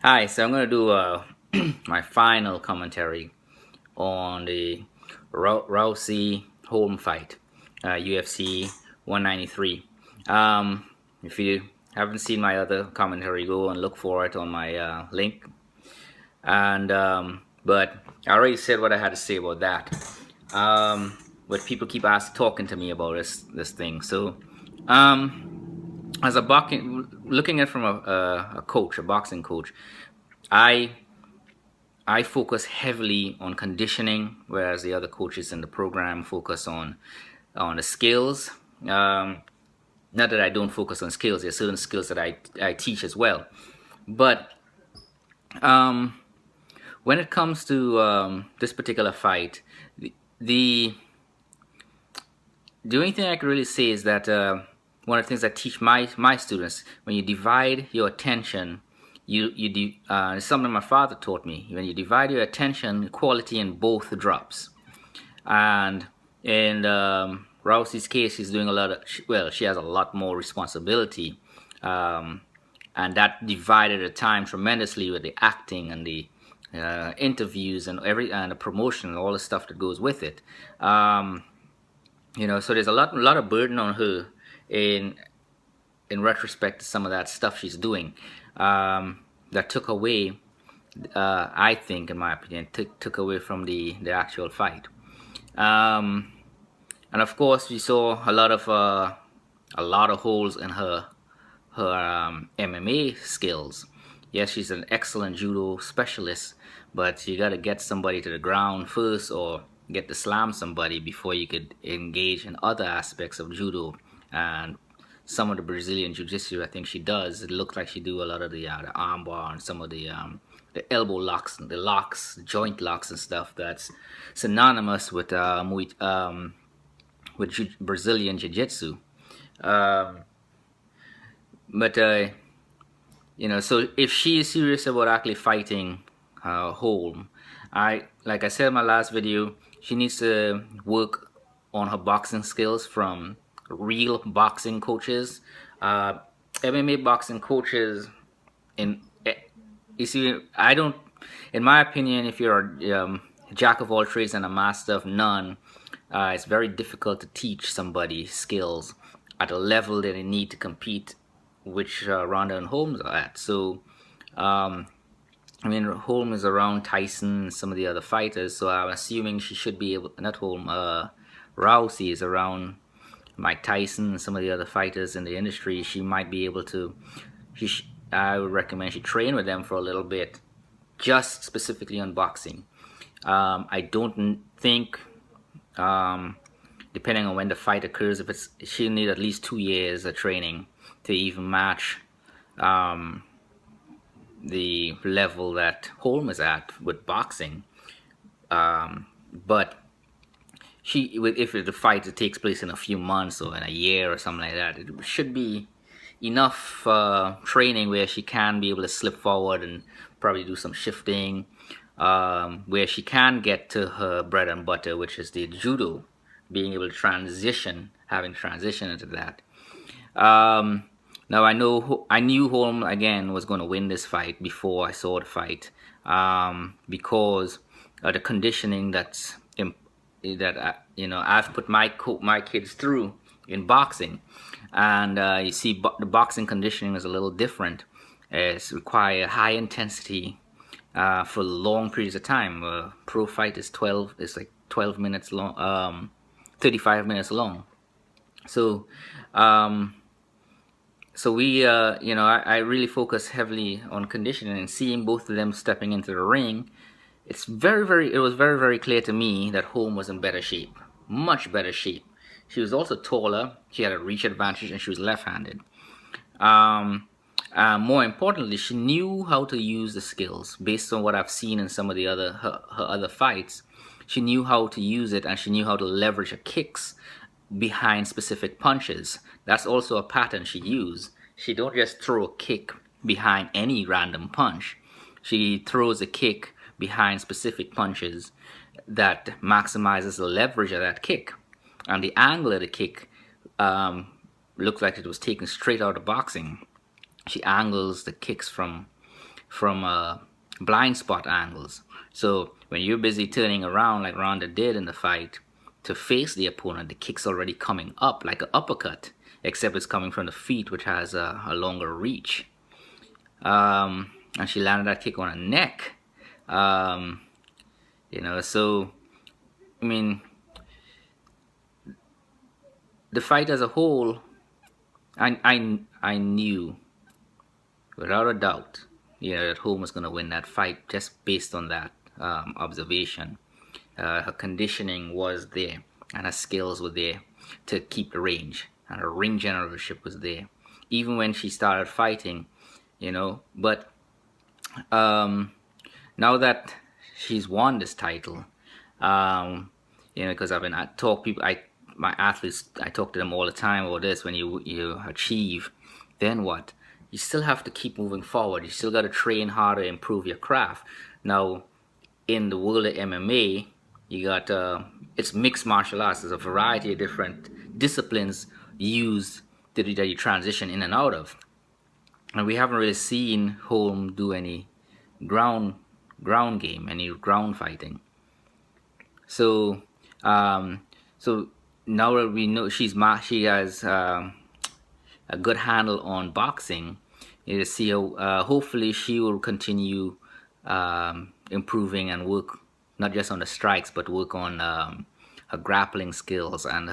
Hi, so I'm going to do my final commentary on the Rousey Holm fight, UFC 193. If you haven't seen my other commentary, go and look for it on my link. But I already said what I had to say about that. But people keep talking to me about this thing. So, as a boxing, looking at it from a coach, a boxing coach, I I focus heavily on conditioning, whereas the other coaches in the program focus on the skills. Not that I don't focus on skills; there's certain skills that I teach as well. But um, when it comes to this particular fight, the the only thing I can really say is that one of the things I teach my students, when you divide your attention, it's something my father taught me. When you divide your attention, quality in both drops. And in Rousey's case, she's doing a lot of, well, she has a lot more responsibility. Um, and that divided the time tremendously with the acting and the interviews and the promotion and all the stuff that goes with it. So there's a lot of burden on her in in retrospect to some of that stuff she's doing, that took away, I think, in my opinion, took away from the actual fight. Um, and of course, we saw a lot of holes in her MMA skills. Yes, she's an excellent judo specialist, but you got to get somebody to the ground first, or get to slam somebody before you could engage in other aspects of judo. And some of the Brazilian jiu-jitsu, I think she does. It looks like she do a lot of the arm bar and some of the elbow locks, the locks, joint locks and stuff. That's synonymous with Brazilian jiu-jitsu. Um, but so if she is serious about actually fighting Holm, like I said in my last video, she needs to work on her boxing skills from real boxing coaches. Uh, MMA boxing coaches, in you see, I don't. In my opinion, if you're a jack of all trades and a master of none, it's very difficult to teach somebody skills at a level that they need to compete, which Ronda and Holmes are at. So, um, I mean, Holm is around Tyson and some of the other fighters, so I'm assuming she should be able. Not Holm, Rousey is around Mike Tyson and some of the other fighters in the industry. She might be able to. I would recommend she train with them for a little bit, just specifically on boxing. I don't think, depending on when the fight occurs, if it's she'll need at least 2 years of training to even match um, the level that Holm is at with boxing. But if the fight takes place in a few months or in a year or something like that, it should be enough training where she can be able to slip forward and probably do some shifting, where she can get to her bread and butter, which is the judo, being able to having transition into that. Now I knew Holm again was going to win this fight before I saw the fight, because the conditioning I've put my kids through in boxing, and you see the boxing conditioning is a little different. It's require high intensity for long periods of time. Pro fight is 12. It's like 12 minutes long, 35 minutes long. So. Um, so I really focus heavily on conditioning, and seeing both of them stepping into the ring. It was very, very clear to me that Holm was in better shape, much better shape. She was also taller. She had a reach advantage, and she was left-handed. Um, More importantly, she knew how to use the skills based on what I've seen in some of her other fights. She knew how to use it, and she knew how to leverage her kicks behind specific punches. That's also a pattern she used. She don't just throw a kick behind any random punch. She throws a kick behind specific punches that maximizes the leverage of that kick. And the angle of the kick looks like it was taken straight out of boxing. She angles the kicks from from blind spot angles. So when you're busy turning around like Ronda did in the fight to face the opponent, the kick's already coming up like an uppercut, except it's coming from the feet, which has a longer reach. And she landed that kick on her neck. So I mean, the fight as a whole, I knew without a doubt, that Holm was going to win that fight just based on that observation. Her conditioning was there, and her skills were there to keep the range, and her ring generalship was there, even when she started fighting, But now that she's won this title, because my athletes, I talk to them all the time about this. When you achieve, then what? You still have to keep moving forward. You still got to train harder, improve your craft. Now, in the world of MMA, you got it's mixed martial arts. There's a variety of different disciplines used that you transition in and out of, and we haven't really seen Holm do any ground game, any ground fighting. So, so now that we know she has a good handle on boxing, you see how hopefully she will continue improving and work not just on the strikes, but work on her grappling skills and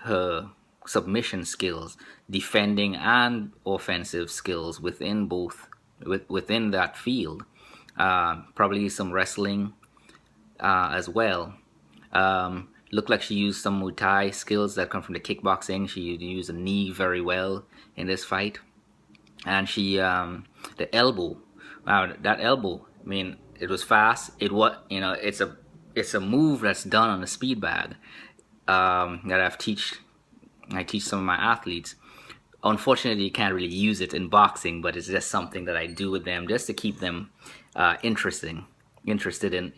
her submission skills, defending and offensive skills within that field. Probably some wrestling as well. Looked like she used some Muay Thai skills that come from the kickboxing. She used a knee very well in this fight, and she the elbow. Wow, that elbow! I mean, it was fast. It's a move that's done on the speed bag that I teach some of my athletes. Unfortunately, you can't really use it in boxing, but it's just something that I do with them just to keep them interested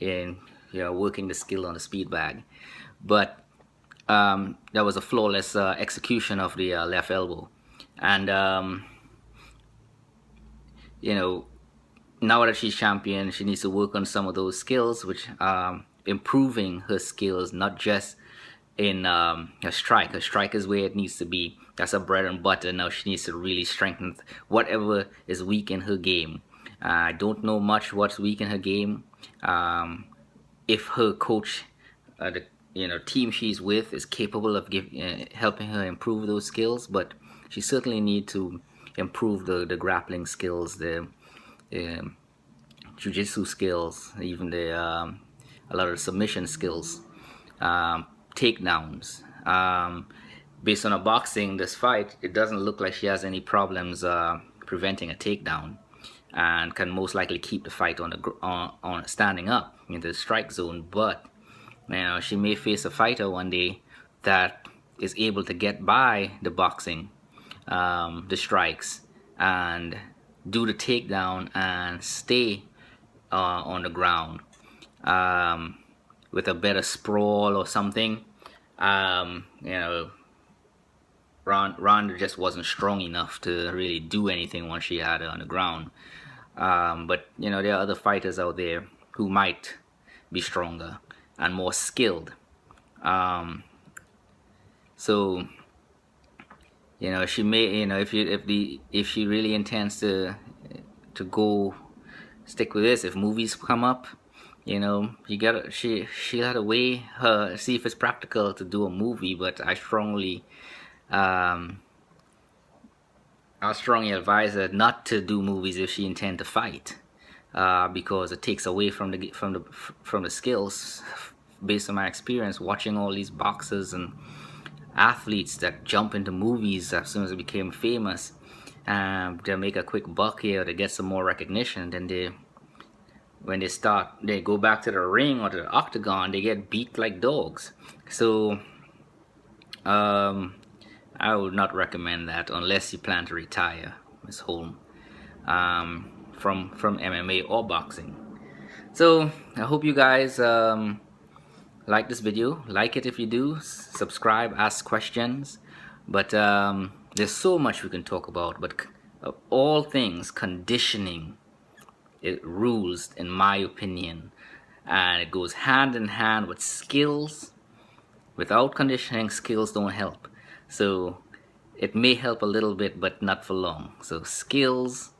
in working the skill on the speed bag. But that was a flawless execution of the left elbow, and now that she's champion, she needs to work on some of those skills, which improving her skills, not just in her strike. Her strike is where it needs to be. That's her bread and butter. Now she needs to really strengthen whatever is weak in her game. I don't know much what's weak in her game. If her coach, the team she's with, is capable of helping her improve those skills, but she certainly needs to improve the grappling skills, the jiu-jitsu skills, even a lot of submission skills, takedowns. Based on her boxing, this fight, it doesn't look like she has any problems preventing a takedown, and can most likely keep the fight on standing up into the strike zone. But she may face a fighter one day that is able to get by the boxing, the strikes, and do the takedown and stay on the ground with a better sprawl or something. Ronda just wasn't strong enough to really do anything once she had her on the ground. But there are other fighters out there who might be stronger and more skilled. So she may, if she really intends to go stick with this, if movies come up, she'll have to weigh see if it's practical to do a movie. But I strongly advise her not to do movies if she intends to fight, because it takes away from the skills. Based on my experience watching all these boxers and athletes that jump into movies as soon as they became famous, they'll make a quick buck here to get some more recognition. Then when they go back to the ring or to the octagon, they get beat like dogs. So I would not recommend that unless you plan to retire, Miss Holm, from MMA or boxing. So I hope you guys like this video. Like it if you do. Subscribe, ask questions. But there's so much we can talk about. But Of all things, conditioning it rules, in my opinion, and it goes hand in hand with skills. Without conditioning, skills don't help. So it may help a little bit, but not for long. So skills,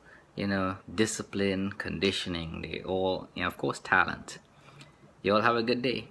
discipline, conditioning, they all, of course, talent. You all have a good day.